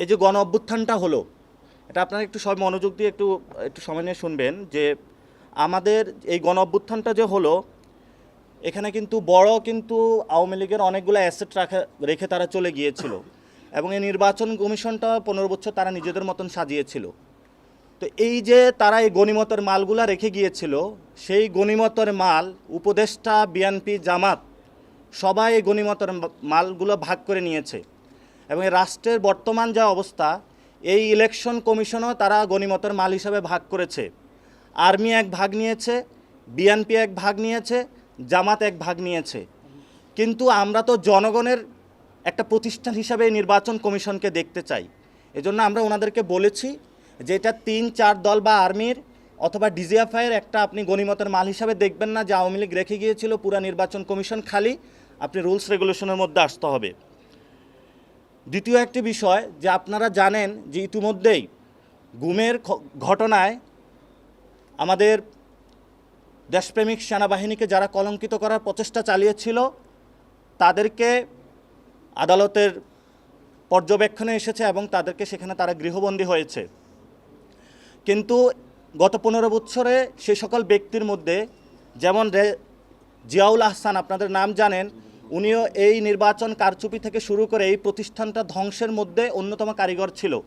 এই যে গণ অভ্যুত্থানটা হলো, এটা আপনারা একটু সব মনোযোগ দিয়ে একটু একটু সময় নিয়ে শুনবেন যে আমাদের এই গণ অভ্যুত্থানটা যে হলো, এখানে কিন্তু কিন্তু আওয়ামী লীগের অনেকগুলো অ্যাসেট রেখে তারা চলে গিয়েছিল এবং এই নির্বাচন কমিশনটা 15 বছর তারা নিজেদের মতন সাজিয়েছিল। তো এই যে তারা এই গণিমতের মালগুলা রেখে গিয়েছিল, সেই গণিমতের মাল উপদেষ্টা, বিএনপি, জামাত সবাই এই গণিমতের মালগুলো ভাগ করে নিয়েছে এবং এই রাষ্ট্রের বর্তমান যা অবস্থা, এই ইলেকশন কমিশনও তারা গণিমতের মাল হিসাবে ভাগ করেছে। আর্মি এক ভাগ নিয়েছে, বিএনপি এক ভাগ নিয়েছে, জামাত এক ভাগ নিয়েছে। কিন্তু আমরা তো জনগণের একটা প্রতিষ্ঠান হিসাবে এই নির্বাচন কমিশনকে দেখতে চাই। এজন্য আমরা ওনাদেরকে বলেছি যে এটা 3-4 দল বা আর্মির অথবা ডিজিএফআইয়ের একটা আপনি গণিমতের মাল হিসাবে দেখবেন না যে আওয়ামী লীগ রেখে গিয়েছিল পুরা নির্বাচন কমিশন খালি, আপনি রুলস রেগুলেশনের মধ্যে আসতে হবে। দ্বিতীয় একটি বিষয় যে আপনারা জানেন যে ইতিমধ্যেই গুমের ঘটনায় আমাদের দেশপ্রেমিক সেনাবাহিনীকে যারা কলঙ্কিত করার প্রচেষ্টা চালিয়েছিল তাদেরকে আদালতের পর্যবেক্ষণে এসেছে এবং তাদেরকে সেখানে তারা গৃহবন্দী হয়েছে। কিন্তু গত 15 বছরে সে সকল ব্যক্তির মধ্যে যেমন জিয়াউল আহসান, আপনাদের নাম জানেন, উনিও এই নির্বাচন কারচুপি থেকে শুরু করে এই প্রতিষ্ঠানটা ধ্বংসের মধ্যে অন্যতম কারিগর ছিল।